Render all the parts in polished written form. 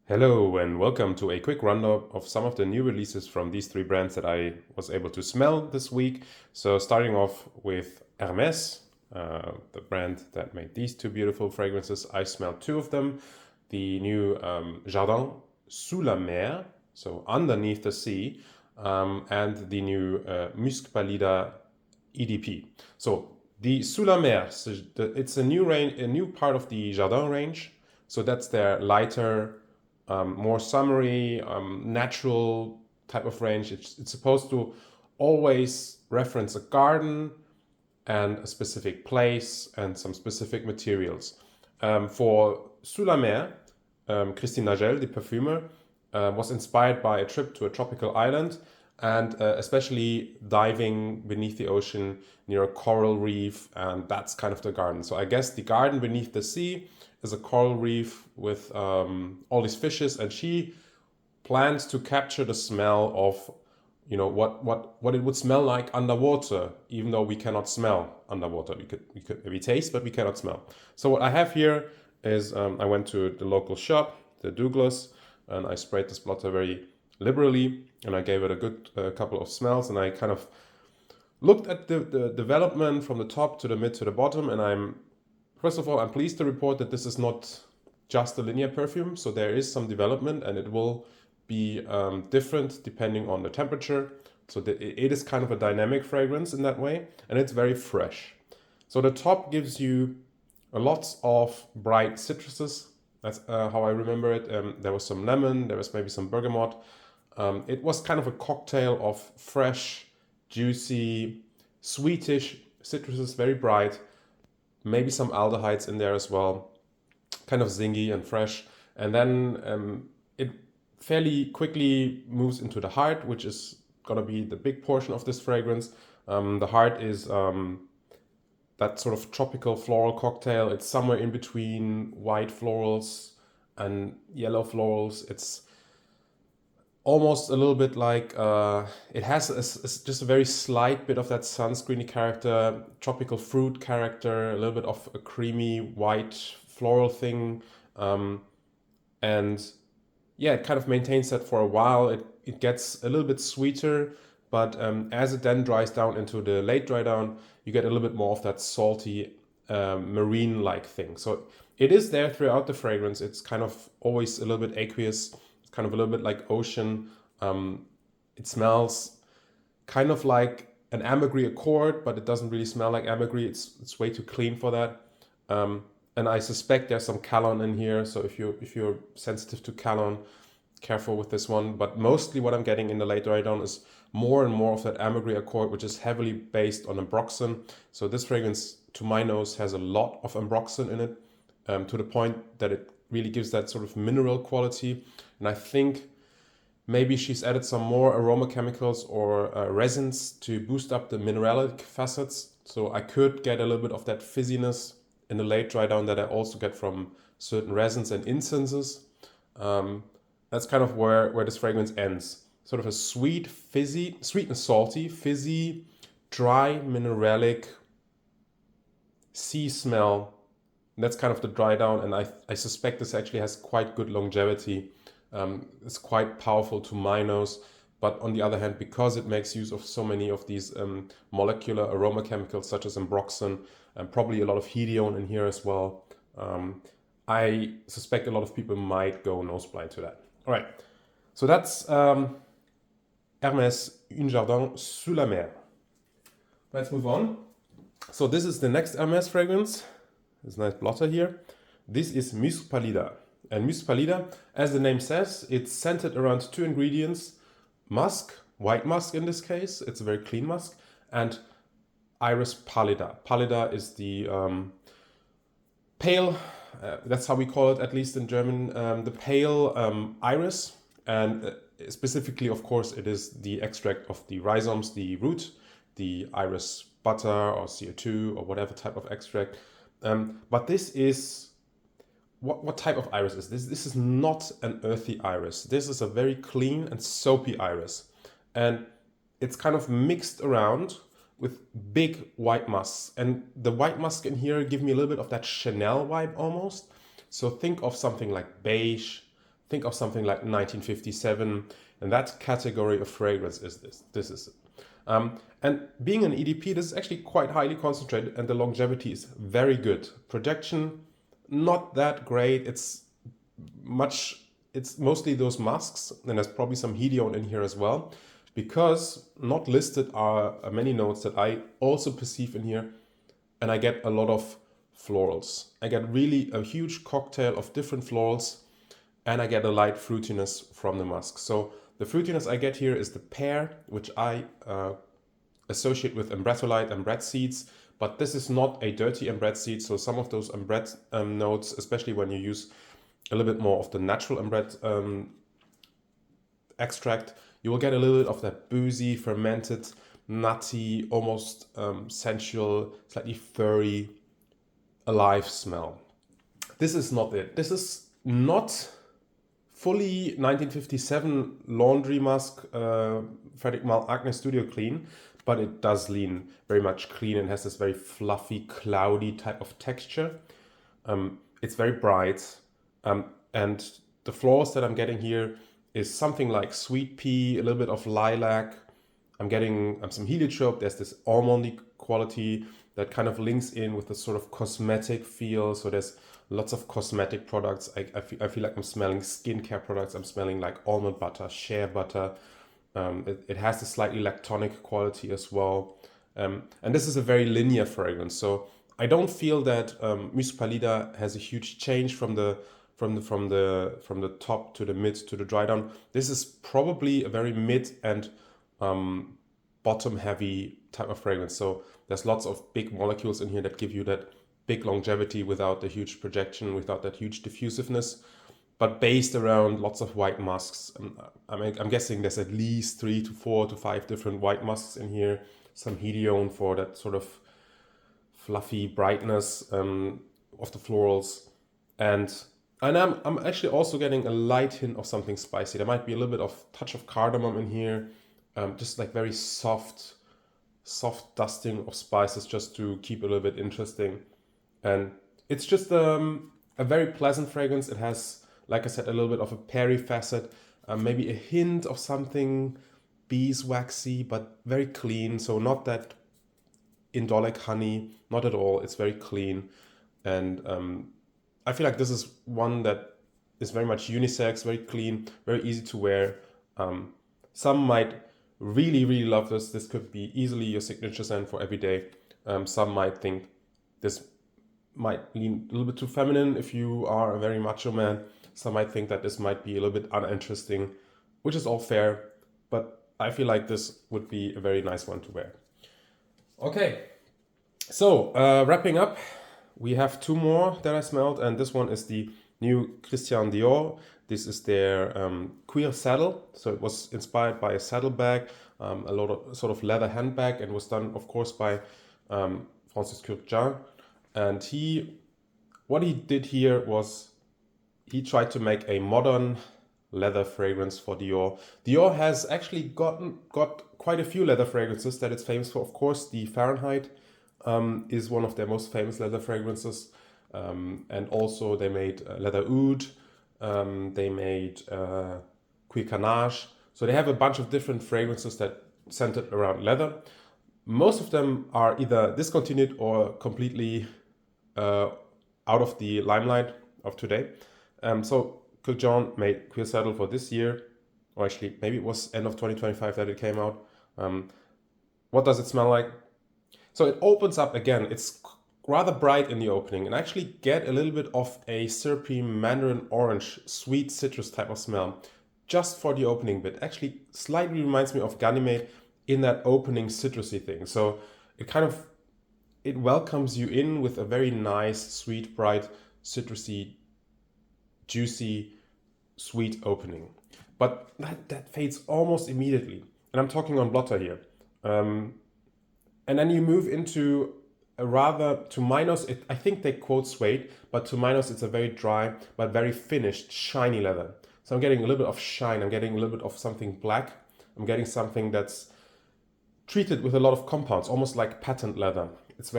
Hello and welcome to a quick roundup of some of the new releases from these three brands that I was able to smell this week. So starting off with Hermes, the brand that made these two beautiful fragrances. I smelled two of them. The new Jardin Sous la Mer, so underneath the sea, and the new Musc Pallida EDP. So the Sous la Mer, it's a new range, a new part of the Jardin range. So that's their lighter, more summery, natural type of range. It's supposed to always reference a garden and a specific place and some specific materials. For Sous la Mer, Christine Nagel, the perfumer, was inspired by a trip to a tropical island and especially diving beneath the ocean near a coral reef, and that's kind of the garden. So I guess the garden beneath the sea is a coral reef with all these fishes, and she plans to capture the smell of what it would smell like underwater, even though we cannot smell underwater. We could maybe taste, but we cannot smell. So what I have here is I went to the local shop, the Douglas, and I sprayed this blotter very liberally, and I gave it a good couple of smells, and I kind of looked at the development from the top to the mid to the bottom, and first of all, I'm pleased to report that this is not just a linear perfume, so there is some development, and it will be different depending on the temperature. So it is kind of a dynamic fragrance in that way, and it's very fresh. So the top gives you lots of bright citruses. That's how I remember it. There was some lemon, there was maybe some bergamot. It was kind of a cocktail of fresh, juicy, sweetish citruses, very bright. Maybe some aldehydes in there as well, kind of zingy and fresh. And then it fairly quickly moves into the heart, which is gonna be the big portion of this fragrance. The heart is that sort of tropical floral cocktail. It's somewhere in between white florals and yellow florals. It's almost a little bit like it has just a very slight bit of that sunscreeny character, tropical fruit character, a little bit of a creamy white floral thing, and yeah, it kind of maintains that for a while. It gets a little bit sweeter, but as it then dries down into the late dry down, you get a little bit more of that salty marine-like thing. So it is there throughout the fragrance. It's kind of always a little bit aqueous, kind of a little bit like ocean. It smells kind of like an ambergris accord, but it doesn't really smell like ambergris. It's way too clean for that. And I suspect there's some cologne in here, so if you're sensitive to cologne, careful with this one. But mostly what I'm getting in the late dry down is more and more of that ambergris accord, which is heavily based on ambroxan. So this fragrance, to my nose, has a lot of ambroxan in it, to the point that it really gives that sort of mineral quality. And I think maybe she's added some more aroma chemicals or resins to boost up the mineralic facets. So I could get a little bit of that fizziness in the late dry down that I also get from certain resins and incenses. That's kind of where this fragrance ends. Sort of a sweet, fizzy, sweet and salty, fizzy, dry, mineralic sea smell. And that's kind of the dry down, and I suspect this actually has quite good longevity. It's quite powerful to my nose, but on the other hand, because it makes use of so many of these molecular aroma chemicals such as ambroxan, and probably a lot of hedione in here as well, I suspect a lot of people might go nose blind to that. All right, so that's Hermès Un Jardin Sous la Mer. Let's move on. So this is the next Hermès fragrance. There's a nice blotter here. This is Musc Pallida. And Musc Pallida, as the name says, it's centered around two ingredients: musk, white musk in this case, it's a very clean musk, and Iris pallida. Pallida is the pale, that's how we call it, at least in German, the pale iris. And specifically, of course, it is the extract of the rhizomes, the root, the iris butter or CO2 or whatever type of extract. But this is, what type of iris is this? This is not an earthy iris. This is a very clean and soapy iris. And it's kind of mixed around with big white musks. And the white musk in here give me a little bit of that Chanel vibe almost. So think of something like beige, think of something like 1957, and that category of fragrance is this. This is it. And being an EDP, this is actually quite highly concentrated, and the longevity is very good. Projection, not that great. It's mostly those musks, and there's probably some hedione in here as well, because not listed are many notes that I also perceive in here, and I get a lot of florals. I get really a huge cocktail of different florals, and I get a light fruitiness from the musk. So the fruitiness I get here is the pear, which I associate with ambretolite, ambret seeds, but this is not a dirty ambret seed. So some of those ambret notes, especially when you use a little bit more of the natural ambret extract, you will get a little bit of that boozy, fermented, nutty, almost sensual, slightly furry, alive smell. This is not it. This is not fully 1957 laundry musk Frederic Malle Acne Studio Clean, but it does lean very much clean and has this very fluffy, cloudy type of texture. It's very bright, and the florals that I'm getting here is something like sweet pea, a little bit of lilac. I'm getting some heliotrope. There's this almondy quality that kind of links in with the sort of cosmetic feel. So there's lots of cosmetic products. I feel like I'm smelling skincare products. I'm smelling like almond butter, shea butter. It has a slightly lactonic quality as well. And this is a very linear fragrance. So I don't feel that Musc Pallida has a huge change from the top to the mid to the dry down. This is probably a very mid and bottom heavy type of fragrance. So there's lots of big molecules in here that give you that big longevity without the huge projection, without that huge diffusiveness, but based around lots of white musks. I'm guessing there's at least 3 to 4 to 5 different white musks in here. Some hedione for that sort of fluffy brightness of the florals, and I'm actually also getting a light hint of something spicy. There might be a little bit of touch of cardamom in here, just like very soft dusting of spices just to keep it a little bit interesting. And it's just a very pleasant fragrance. It has, like I said, a little bit of a peary facet, maybe a hint of something beeswaxy, but very clean. So not that indolic honey, not at all. It's very clean. And I feel like this is one that is very much unisex, very clean, very easy to wear. Some might really, really love this. This could be easily your signature scent for every day. Some might think this might lean a little bit too feminine if you are a very macho man. Some might think that this might be a little bit uninteresting, which is all fair. But I feel like this would be a very nice one to wear. Okay, so wrapping up, we have 2 more that I smelled, and this one is the new Christian Dior. This is their Cuir saddle. So it was inspired by a saddlebag, a lot of sort of leather handbag, and was done, of course, by Francis Kurkdjian. And what he did here was he tried to make a modern leather fragrance for Dior. Dior has actually got quite a few leather fragrances that it's famous for. Of course, the Fahrenheit is one of their most famous leather fragrances. And also they made leather oud, they made Cuir Canage. So they have a bunch of different fragrances that centered around leather. Most of them are either discontinued or completely out of the limelight of today. So Kurkdjian made Cuir Saddle for this year, or actually maybe it was end of 2025 that it came out. What does it smell like? So it opens up again. It's rather bright in the opening, and I actually get a little bit of a syrupy mandarin orange, sweet citrus type of smell just for the opening bit. Actually slightly reminds me of Ganymede in that opening citrusy thing. So it welcomes you in with a very nice, sweet, bright, citrusy, juicy, sweet opening. But that fades almost immediately. And I'm talking on blotter here. And then you move into a rather, to my nose, I think they quote suede, but to my nose it's a very dry but very finished, shiny leather. So I'm getting a little bit of shine. I'm getting a little bit of something black. I'm getting something that's treated with a lot of compounds, almost like patent leather. It's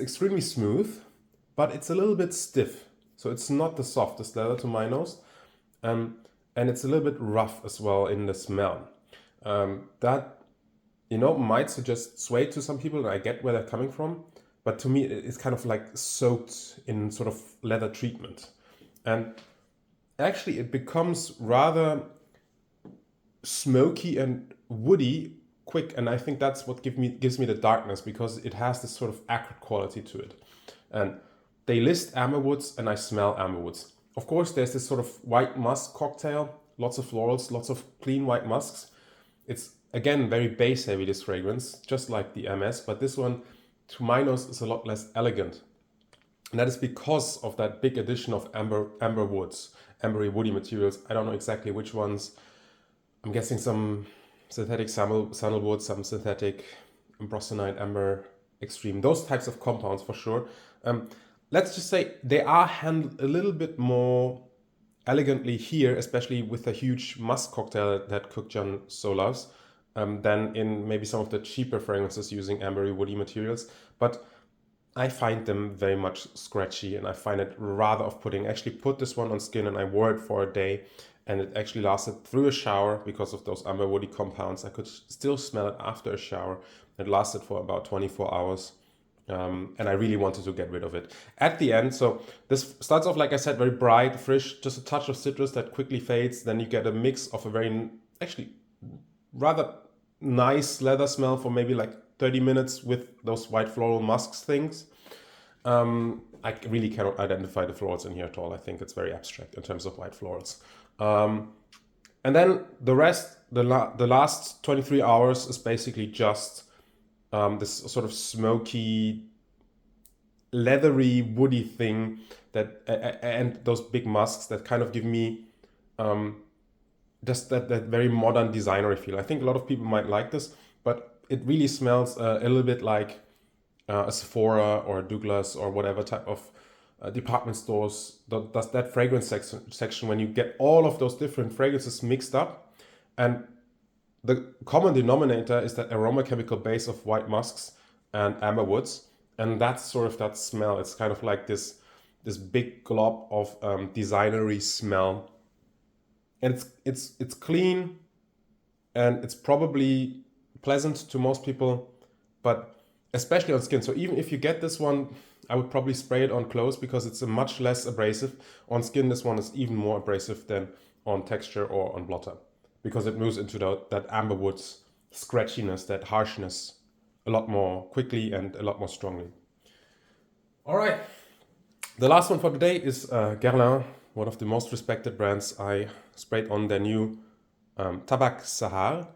extremely smooth, but it's a little bit stiff. So it's not the softest leather to my nose. And it's a little bit rough as well in the smell. That, might suggest suede to some people, and I get where they're coming from. But to me, it's kind of like soaked in sort of leather treatment. And actually, it becomes rather smoky and woody quick, and I think that's what gives me the darkness, because it has this sort of acrid quality to it. And they list amberwoods, and I smell amberwoods. Of course, there's this sort of white musk cocktail, lots of florals, lots of clean white musks. It's again very base heavy, this fragrance, just like the MS, but this one, to my nose, is a lot less elegant. And that is because of that big addition of amber woods, ambery woody materials. I don't know exactly which ones. I'm guessing some synthetic sandalwood, some synthetic ambrosinite, amber extreme, those types of compounds for sure. Let's just say they are handled a little bit more elegantly here, especially with a huge musk cocktail that Cook John so loves, than in maybe some of the cheaper fragrances using ambery woody materials. But I find them very much scratchy, and I find it rather off-putting. I actually put this one on skin and I wore it for a day, and it actually lasted through a shower because of those amber woody compounds. I could still smell it after a shower. It lasted for about 24 hours. And I really wanted to get rid of it. At the end, so this starts off, like I said, very bright, fresh, just a touch of citrus that quickly fades. Then you get a mix of a very, actually, rather nice leather smell for maybe like 30 minutes with those white floral musks things. I really cannot identify the florals in here at all. I think it's very abstract in terms of white florals. And then the rest, the last 23 hours is basically just this sort of smoky, leathery, woody thing that, and those big musks that kind of give me just that very modern designery feel. I think a lot of people might like this, but it really smells a little bit like a Sephora or a Douglas or whatever type of department stores does that fragrance section when you get all of those different fragrances mixed up. And the common denominator is that aroma chemical base of white musks and amber woods, and that's sort of that smell. It's kind of like this big glob of designery smell, and it's clean, and it's probably pleasant to most people, but especially on skin. So even if you get this one, I would probably spray it on clothes because it's a much less abrasive. On skin, this one is even more abrasive than on texture or on blotter, because it moves into that amberwood's scratchiness, that harshness, a lot more quickly and a lot more strongly. All right, the last one for today is Guerlain, one of the most respected brands. I sprayed on their new Tabac Sahara,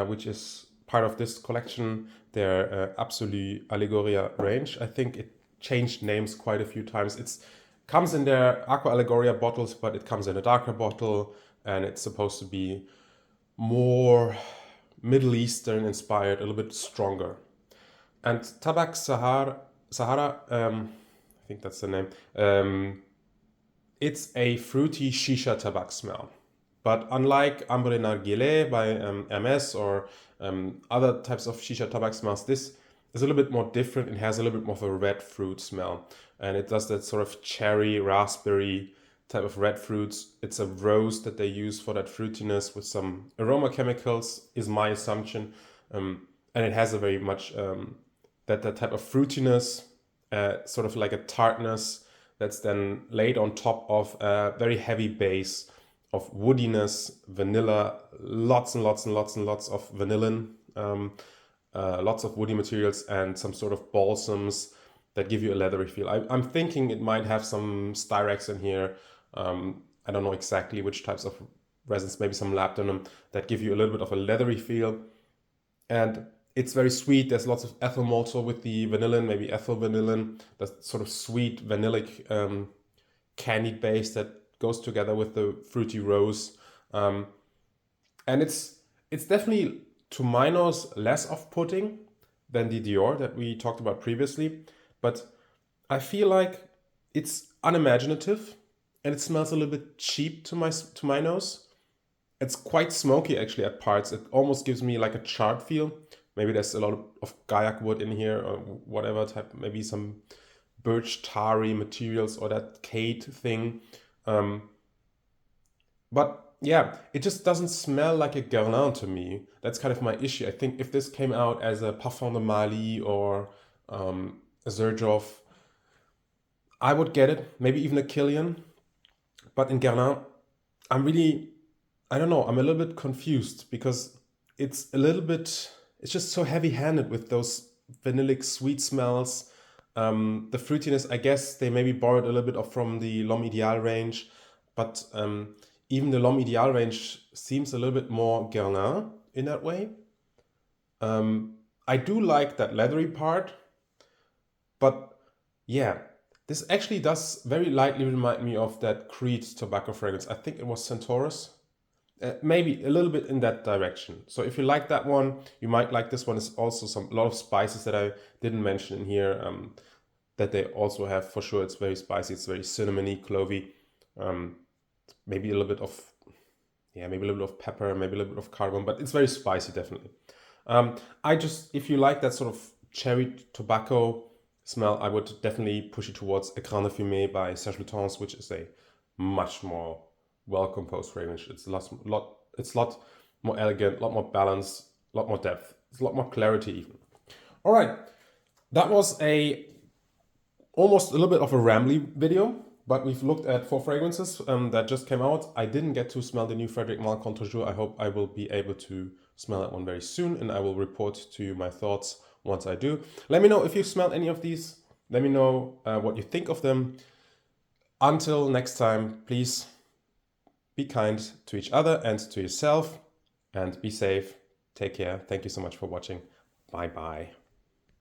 which is part of this collection, their Absolue Allegoria range. I think it changed names quite a few times. It comes in their Aqua Allegoria bottles, but it comes in a darker bottle, and it's supposed to be more Middle Eastern inspired, a little bit stronger. And Tabac Sahara, I think that's the name. It's a fruity shisha tobacco smell. But unlike Ambre Narguilé by Hermes or other types of shisha tobacco smells, this is a little bit more different. It has a little bit more of a red fruit smell. And it does that sort of cherry, raspberry type of red fruits. It's a rose that they use for that fruitiness with some aroma chemicals, is my assumption. And it has a very much that type of fruitiness, sort of like a tartness that's then laid on top of a very heavy base of woodiness, vanilla, lots and lots and lots and lots of vanillin, lots of woody materials, and some sort of balsams that give you a leathery feel. I'm thinking it might have some styrax in here. I don't know exactly which types of resins, maybe some labdanum, that give you a little bit of a leathery feel. And it's very sweet. There's lots of ethyl maltol with the vanillin, maybe ethyl vanillin, that sort of sweet vanillic candied base that goes together with the fruity rose. And it's definitely, to my nose, less off-putting than the Dior that we talked about previously. But I feel like it's unimaginative, and it smells a little bit cheap to my nose. It's quite smoky actually at parts. It almost gives me like a charred feel. Maybe there's a lot of gaiac wood in here or whatever type, maybe some birch tarry materials or that Kate thing. But yeah, it just doesn't smell like a Guerlain to me. That's kind of my issue. I think if this came out as a Parfum de Mali or a Xerjoff, I would get it. Maybe even a Killian. But in Guerlain, I'm really, I don't know, I'm a little bit confused because it's a little bit, it's just so heavy-handed with those vanillic sweet smells. The fruitiness, I guess they maybe borrowed a little bit of from the L'Homme Ideal range, but even the L'Homme Ideal range seems a little bit more Guerlain in that way. I do like that leathery part, but yeah, this actually does very lightly remind me of that Creed tobacco fragrance. I think it was Centaurus. Maybe a little bit in that direction. So if you like that one, you might like this one. It's also a lot of spices that I didn't mention in here that they also have for sure. It's very spicy. It's very cinnamony, clovey. Um, maybe a little bit of maybe a little bit of pepper, maybe a little bit of cardamom, but it's very spicy, definitely. If you like that sort of cherry tobacco smell, I would definitely push it towards Écran de Fumée by Serge Lutens, which is a much more well-composed fragrance. It's a lot more elegant, a lot more balance, a lot more depth. It's a lot more clarity even. All right, that was almost a little bit of a rambly video, but we've looked at 4 fragrances that just came out. I didn't get to smell the new Frederic Malle Contre Jour. I hope I will be able to smell that one very soon, and I will report to you my thoughts once I do. Let me know if you've smelled any of these. Let me know what you think of them. Until next time, please be kind to each other and to yourself, and be safe. Take care. Thank you so much for watching. Bye bye.